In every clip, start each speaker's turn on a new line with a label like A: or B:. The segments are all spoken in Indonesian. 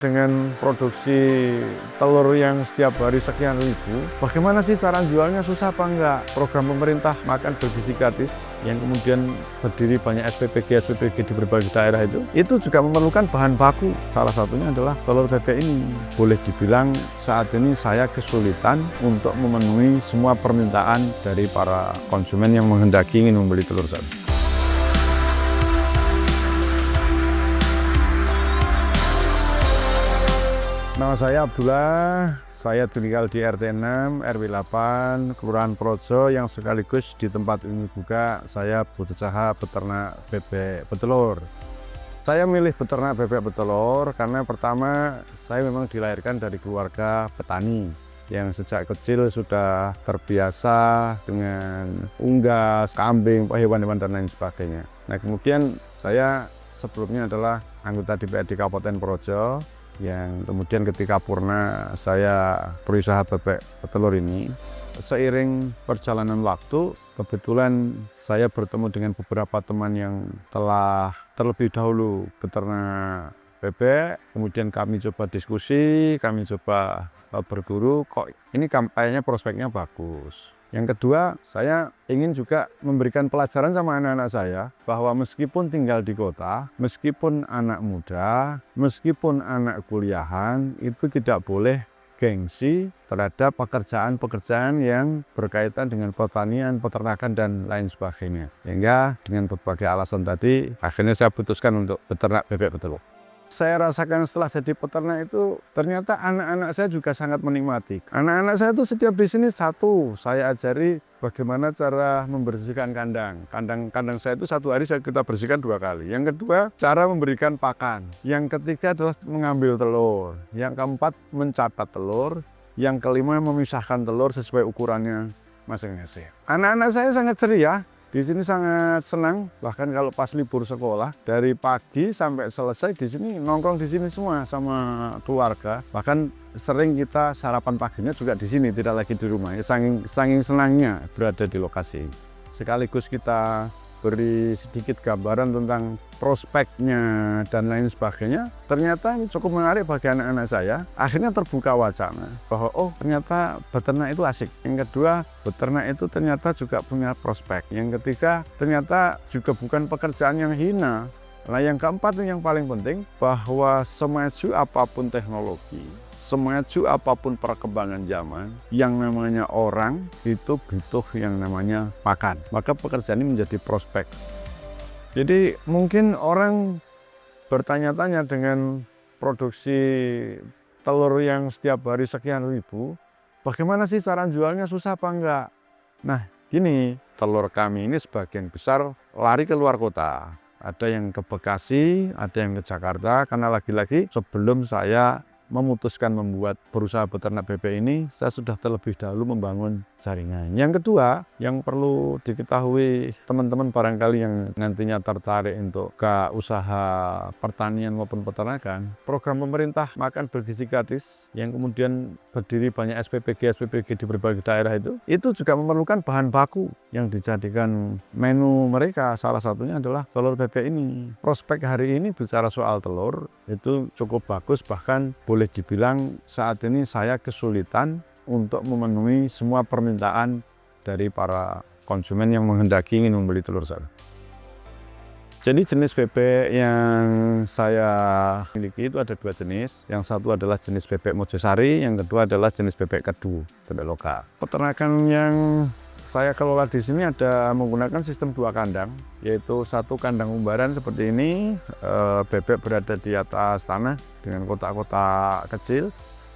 A: Dengan produksi telur yang setiap hari sekian ribu, bagaimana sih cara jualnya, susah apa enggak? Program pemerintah makan bergizi gratis yang kemudian berdiri banyak SPPG di berbagai daerah itu juga memerlukan bahan baku. Salah satunya adalah telur bebek ini. Boleh dibilang saat ini saya kesulitan untuk memenuhi semua permintaan dari para konsumen yang menghendaki ingin membeli telur sapi. Nama saya Abdullah, saya tinggal di RT 6, RW 8, Kelurahan Projo, yang sekaligus di tempat ini juga saya berusaha beternak bebek petelur. Saya milih beternak bebek petelur karena pertama saya memang dilahirkan dari keluarga petani yang sejak kecil sudah terbiasa dengan unggas, kambing, hewan-hewan dan lain sebagainya. Nah, kemudian saya sebelumnya adalah anggota DPRD Kabupaten Projo, yang kemudian ketika purna saya berusaha bebek petelur ini. Seiring perjalanan waktu, kebetulan saya bertemu dengan beberapa teman yang telah terlebih dahulu beternak bebek, kemudian kami coba diskusi, kami coba berguru, kok ini kayaknya prospeknya bagus. Yang kedua, saya ingin juga memberikan pelajaran sama anak-anak saya bahwa meskipun tinggal di kota, meskipun anak muda, meskipun anak kuliahan, itu tidak boleh gengsi terhadap pekerjaan-pekerjaan yang berkaitan dengan pertanian, peternakan, dan lain sebagainya. Sehingga dengan berbagai alasan tadi, akhirnya saya putuskan untuk beternak bebek petelur. Saya rasakan setelah jadi peternak itu ternyata anak-anak saya juga sangat menikmati. Anak-anak saya itu setiap di sini satu, saya ajari bagaimana cara membersihkan kandang. Kandang saya itu satu hari kita bersihkan 2 kali. Yang kedua, cara memberikan pakan. Yang ketiga adalah mengambil telur. Yang keempat, mencatat telur. Yang kelima, memisahkan telur sesuai ukurannya masing-masing. Anak-anak saya sangat ceria. Di sini sangat senang, bahkan kalau pas libur sekolah, dari pagi sampai selesai di sini nongkrong di sini semua sama keluarga. Bahkan sering kita sarapan paginya juga di sini, tidak lagi di rumah. Saking senangnya berada di lokasi. Sekaligus kita beri sedikit gambaran tentang prospeknya dan lain sebagainya. Ternyata ini cukup menarik bagi anak-anak saya. Akhirnya terbuka wacana bahwa oh, ternyata beternak itu asik. Yang kedua, beternak itu ternyata juga punya prospek. Yang ketiga, ternyata juga bukan pekerjaan yang hina. Nah, yang keempat yang paling penting, bahwa semaju apapun teknologi, semaju apapun perkembangan zaman, yang namanya orang itu butuh yang namanya makan. Maka pekerjaan ini menjadi prospek. Jadi mungkin orang bertanya-tanya dengan produksi telur yang setiap hari sekian ribu, bagaimana sih cara jualnya, susah apa enggak? Nah, gini, telur kami ini sebagian besar lari ke luar kota. Ada yang ke Bekasi, ada yang ke Jakarta, karena lagi-lagi sebelum saya memutuskan berusaha beternak bebek ini, saya sudah terlebih dahulu membangun jaringan. Yang kedua, yang perlu diketahui teman-teman barangkali yang nantinya tertarik untuk ke usaha pertanian maupun peternakan, program pemerintah makan bergizi gratis yang kemudian berdiri banyak SPPG di berbagai daerah itu juga memerlukan bahan baku yang dijadikan menu mereka. Salah satunya adalah telur bebek ini. Prospek hari ini bicara soal telur itu cukup bagus, bahkan boleh dibilang saat ini saya kesulitan untuk memenuhi semua permintaan dari para konsumen yang menghendaki ingin membeli telur sapi. Jadi jenis bebek yang saya miliki itu ada 2 jenis. Yang satu adalah jenis bebek Mojosari, yang kedua adalah jenis bebek Kedu, bebek lokal. Peternakan yang saya kelola di sini ada menggunakan sistem 2 kandang, yaitu 1 kandang umbaran seperti ini, bebek berada di atas tanah dengan kotak-kotak kecil.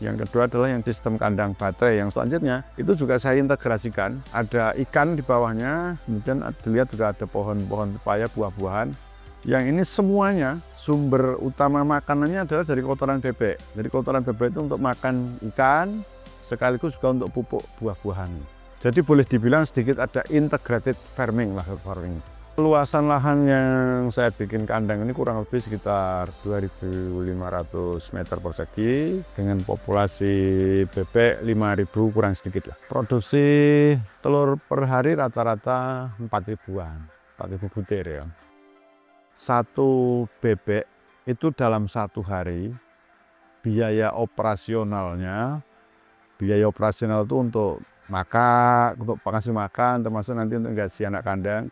A: Yang kedua adalah yang sistem kandang baterai, yang selanjutnya itu juga saya integrasikan, ada ikan di bawahnya, kemudian dilihat juga ada pohon-pohon pepaya, buah-buahan. Yang ini semuanya sumber utama makanannya adalah dari kotoran bebek. Jadi kotoran bebek itu untuk makan ikan, sekaligus juga untuk pupuk buah-buahan. Jadi boleh dibilang sedikit ada integrated farming lah, farming. Luasan lahan yang saya bikin kandang ini kurang lebih sekitar 2.500 meter persegi dengan populasi bebek 5.000 kurang sedikit lah. Produksi telur per hari rata-rata 4.000-an, 4.000 butir ya. Satu bebek itu dalam 1 hari biaya operasionalnya. Biaya operasional itu untuk makan, untuk kasih makan, termasuk nanti untuk gaji anak kandang,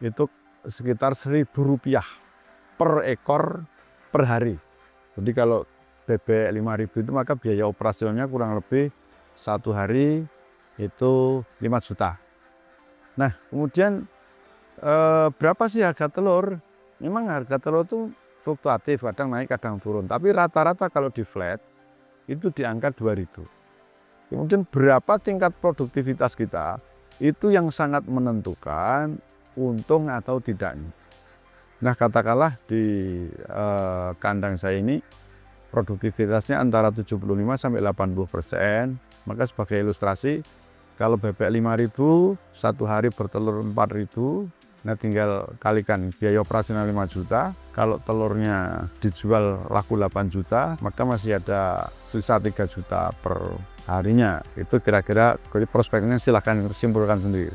A: itu sekitar Rp1.000 per ekor per hari. Jadi kalau bebek 5.000 itu maka biaya operasionalnya kurang lebih 1 hari itu 5 juta. Nah kemudian berapa sih harga telur? Memang harga telur itu fluktuatif, kadang naik kadang turun. Tapi rata-rata kalau di flat itu di angka 2.000. Kemudian berapa tingkat produktivitas kita, itu yang sangat menentukan untung atau tidaknya. Nah katakanlah di kandang saya ini produktivitasnya antara 75–80%. Maka sebagai ilustrasi, kalau bebek 5.000, 1 hari bertelur 4.000, nah tinggal kalikan biaya operasional 5 juta, kalau telurnya dijual laku 8 juta, maka masih ada sisa 3 juta per harinya. Itu kira-kira prospeknya silahkan simpulkan sendiri.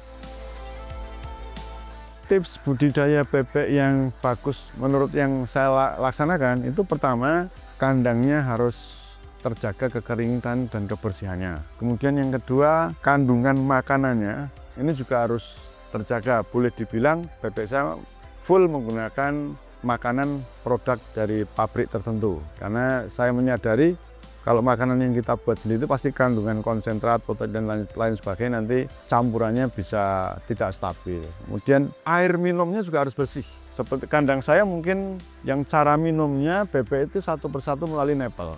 A: Tips budidaya bebek yang bagus menurut yang saya laksanakan itu pertama, kandangnya harus terjaga kekeringan dan kebersihannya. Kemudian yang kedua, kandungan makanannya ini juga harus terjaga. Boleh dibilang bebek saya full menggunakan makanan produk dari pabrik tertentu. Karena saya menyadari kalau makanan yang kita buat sendiri itu pasti kandungan konsentrat, protein dan lain sebagainya nanti campurannya bisa tidak stabil. Kemudian air minumnya juga harus bersih. Seperti kandang saya mungkin yang cara minumnya bebek itu satu persatu melalui nepel.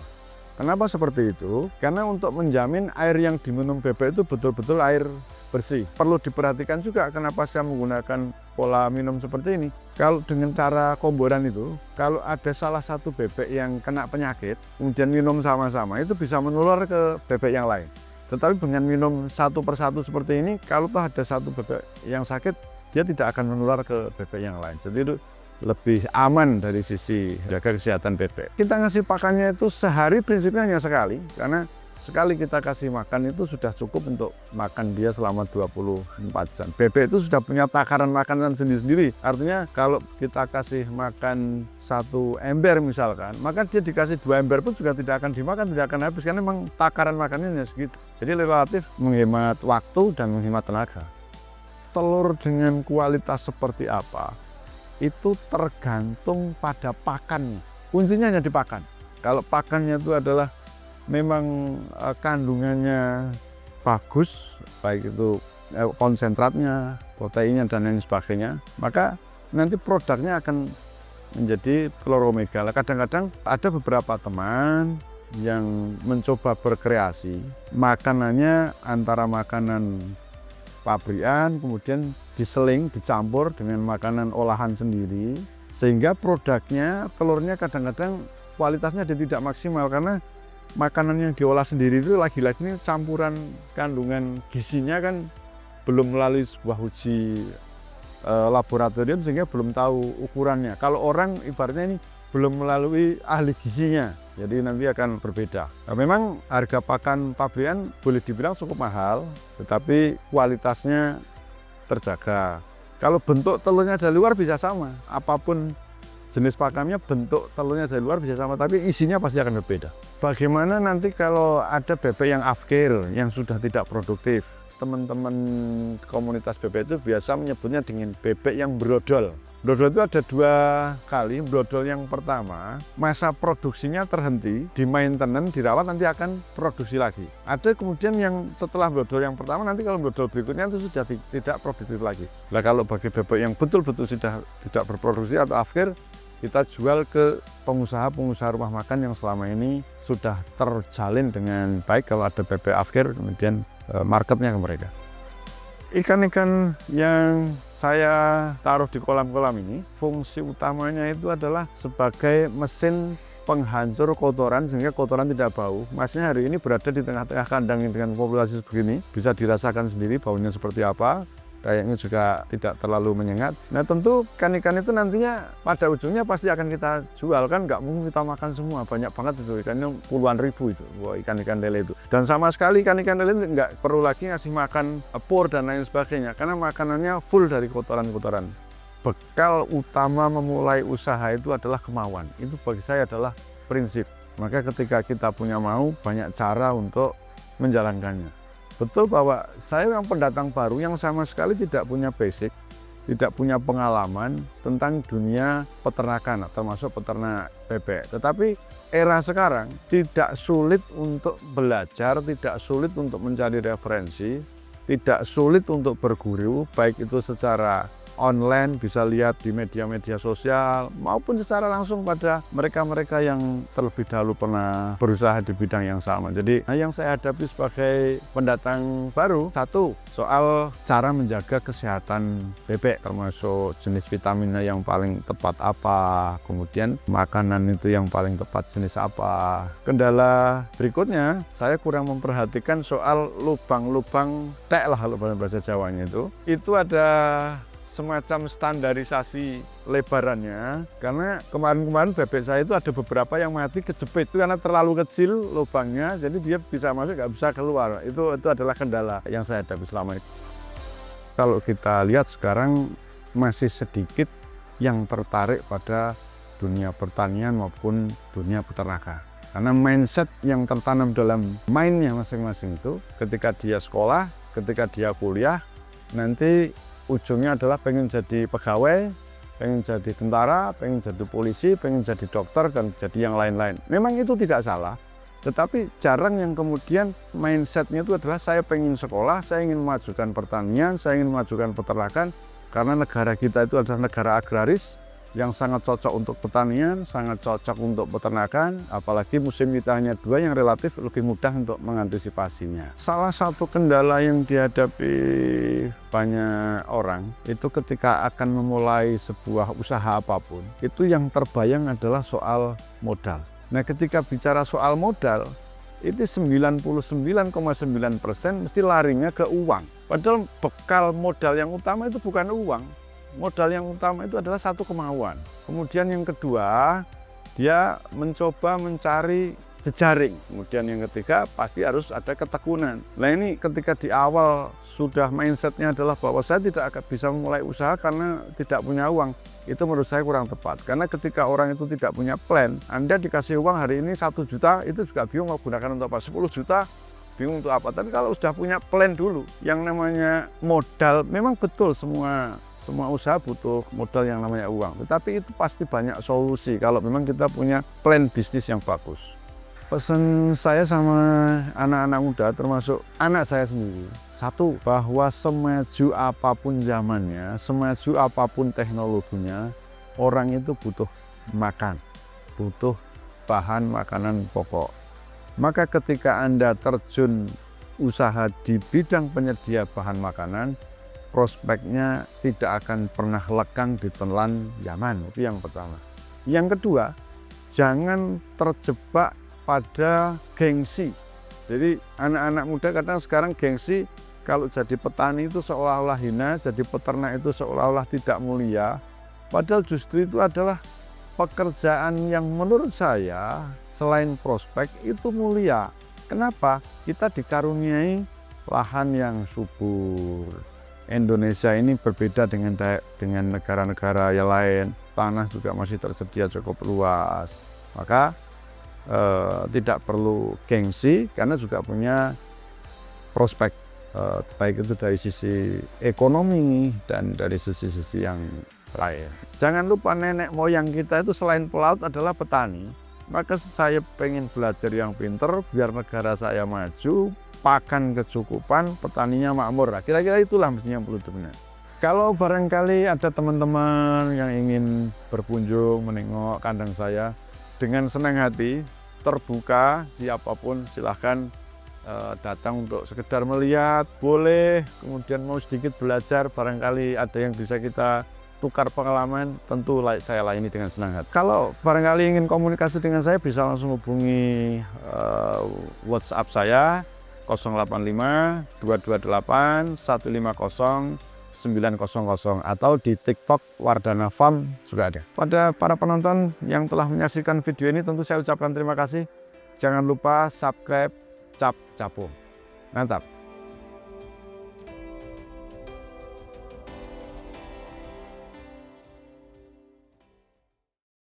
A: Kenapa seperti itu? Karena untuk menjamin air yang diminum bebek itu betul-betul air bersih. Perlu diperhatikan juga kenapa saya menggunakan pola minum seperti ini. Kalau dengan cara komboran itu, kalau ada salah satu bebek yang kena penyakit, kemudian minum sama-sama, itu bisa menular ke bebek yang lain. Tetapi dengan minum satu persatu seperti ini, kalau toh ada satu bebek yang sakit, dia tidak akan menular ke bebek yang lain. Jadi itu lebih aman dari sisi jaga kesehatan bebek. Kita ngasih pakannya itu sehari prinsipnya hanya sekali, karena sekali kita kasih makan itu sudah cukup untuk makan dia selama 24 jam. Bebek itu sudah punya takaran makanan sendiri-sendiri. Artinya kalau kita kasih makan 1 ember misalkan, maka dia dikasih 2 ember pun juga tidak akan dimakan, tidak akan habis, karena memang takaran makannya hanya segitu. Jadi relatif menghemat waktu dan menghemat tenaga. Telur dengan kualitas seperti apa? Itu tergantung pada pakannya. Kuncinya hanya di pakan. Kalau pakannya itu adalah memang kandungannya bagus, baik itu konsentratnya, proteinnya dan lain sebagainya, maka nanti produknya akan menjadi telur omega. Kadang-kadang ada beberapa teman yang mencoba berkreasi, makanannya antara makanan pabrikan kemudian diseling, dicampur dengan makanan olahan sendiri, sehingga produknya, telurnya kadang-kadang kualitasnya tidak maksimal karena makanan yang diolah sendiri itu lagi-lagi ini campuran kandungan gizinya kan belum melalui sebuah uji laboratorium sehingga belum tahu ukurannya. Kalau orang ibaratnya ini belum melalui ahli gizinya, jadi nanti akan berbeda. Nah, memang harga pakan pabrikan boleh dibilang cukup mahal, tetapi kualitasnya terjaga. Kalau bentuk telurnya dari luar bisa sama, apapun jenis pakannya, bentuk telurnya dari luar bisa sama, tapi isinya pasti akan berbeda. Bagaimana nanti kalau ada bebek yang afkir, yang sudah tidak produktif? Teman-teman komunitas bebek itu biasa menyebutnya dengan bebek yang brodol. Brodol itu ada 2 kali. Brodol yang pertama, masa produksinya terhenti, di maintenance, dirawat, nanti akan produksi lagi. Ada kemudian yang setelah brodol yang pertama, nanti kalau brodol berikutnya itu sudah tidak produktif lagi. Nah kalau bagi bebek yang betul-betul sudah tidak berproduksi atau afkir, kita jual ke pengusaha-pengusaha rumah makan yang selama ini sudah terjalin dengan baik. Kalau ada bebek afkir, kemudian marketnya ke mereka. Ikan-ikan yang saya taruh di kolam-kolam ini, fungsi utamanya itu adalah sebagai mesin penghancur kotoran sehingga kotoran tidak bau. Masnya hari ini berada di tengah-tengah kandang dengan populasi begini, bisa dirasakan sendiri baunya seperti apa. Kayaknya juga tidak terlalu menyengat. Nah tentu ikan-ikan itu nantinya pada ujungnya pasti akan kita jual, kan nggak mungkin kita makan semua, banyak banget itu ikannya, puluhan ribu itu ikan-ikan lele itu. Dan sama sekali ikan-ikan lele nggak perlu lagi ngasih makan pur dan lain sebagainya, karena makanannya full dari kotoran-kotoran. Bekal utama memulai usaha itu adalah kemauan. Itu bagi saya adalah prinsip. Maka ketika kita punya mau, banyak cara untuk menjalankannya. Betul bahwa saya yang pendatang baru yang sama sekali tidak punya basic, tidak punya pengalaman tentang dunia peternakan, termasuk peternak bebek. Tetapi era sekarang tidak sulit untuk belajar, tidak sulit untuk mencari referensi, tidak sulit untuk berguru, baik itu secara online, bisa lihat di media-media sosial, maupun secara langsung pada mereka-mereka yang terlebih dahulu pernah berusaha di bidang yang sama. Jadi yang saya hadapi sebagai pendatang baru, satu, soal cara menjaga kesehatan bebek, termasuk jenis vitaminnya yang paling tepat apa, kemudian makanan itu yang paling tepat jenis apa. Kendala berikutnya, saya kurang memperhatikan soal lubang-lubang tek lah kalau bahasa Jawanya itu ada semacam standarisasi lebarannya, karena kemarin-kemarin bebek saya itu ada beberapa yang mati kejepit itu karena terlalu kecil lubangnya, jadi dia bisa masuk nggak bisa keluar. Itu adalah kendala yang saya hadapi selama itu. Kalau kita lihat sekarang masih sedikit yang tertarik pada dunia pertanian maupun dunia peternakan, karena mindset yang tertanam dalam mindnya masing-masing itu ketika dia sekolah, ketika dia kuliah, nanti ujungnya adalah pengen jadi pegawai, pengen jadi tentara, pengen jadi polisi, pengen jadi dokter, dan jadi yang lain-lain. Memang itu tidak salah, tetapi jarang yang kemudian mindsetnya itu adalah saya pengen sekolah, saya ingin memajukan pertanian, saya ingin memajukan peternakan, karena negara kita itu adalah negara agraris yang sangat cocok untuk pertanian, sangat cocok untuk peternakan, apalagi musim kita hanya 2 yang relatif lebih mudah untuk mengantisipasinya. Salah satu kendala yang dihadapi banyak orang itu ketika akan memulai sebuah usaha apapun, itu yang terbayang adalah soal modal. Nah, ketika bicara soal modal, itu 99,9% mesti larinya ke uang. Padahal bekal modal yang utama itu bukan uang. Modal yang utama itu adalah satu kemauan. Kemudian yang kedua, dia mencoba mencari jejaring. Kemudian yang ketiga, pasti harus ada ketekunan. Nah ini ketika di awal sudah mindsetnya adalah bahwa saya tidak akan bisa memulai usaha karena tidak punya uang, itu menurut saya kurang tepat. Karena ketika orang itu tidak punya plan, Anda dikasih uang hari ini 1 juta, itu juga bingung mau gunakan untuk apa. 10 juta, bingung untuk apa. Tapi kalau sudah punya plan dulu, yang namanya modal, memang betul semua usaha butuh modal yang namanya uang. Tetapi itu pasti banyak solusi kalau memang kita punya plan bisnis yang bagus. Pesan saya sama anak-anak muda, termasuk anak saya sendiri, satu, bahwa semaju apapun zamannya, semaju apapun teknologinya, orang itu butuh makan, butuh bahan makanan pokok. Maka ketika Anda terjun usaha di bidang penyedia bahan makanan, prospeknya tidak akan pernah lekang ditelan zaman. Itu yang pertama. Yang kedua, jangan terjebak pada gengsi. Jadi anak-anak muda kadang sekarang gengsi, kalau jadi petani itu seolah-olah hina, jadi peternak itu seolah-olah tidak mulia. Padahal justru itu adalah pekerjaan yang menurut saya selain prospek itu mulia. Kenapa? Kita dikaruniai lahan yang subur. Indonesia ini berbeda dengan negara-negara yang lain. Tanah juga masih tersedia cukup luas. Maka tidak perlu gengsi karena juga punya prospek, baik itu dari sisi ekonomi dan dari sisi-sisi yang lain. Jangan lupa nenek moyang kita itu selain pelaut adalah petani. Maka saya pengen belajar yang pinter biar negara saya maju, pakan kecukupan, petaninya makmur. Nah, kira-kira itulah mestinya yang perlu dibenahi. Kalau barangkali ada teman-teman yang ingin berkunjung menengok kandang saya, dengan senang hati, terbuka, siapapun silahkan datang untuk sekedar melihat, boleh, kemudian mau sedikit belajar, barangkali ada yang bisa kita tukar pengalaman, tentu saya layani dengan senang hati. Kalau barangkali ingin komunikasi dengan saya, bisa langsung hubungi WhatsApp saya 085 228 150 900 atau di TikTok Wardana Farm juga ada. Pada para penonton yang telah menyaksikan video ini, tentu saya ucapkan terima kasih. Jangan lupa subscribe Cap Capung. Mantap.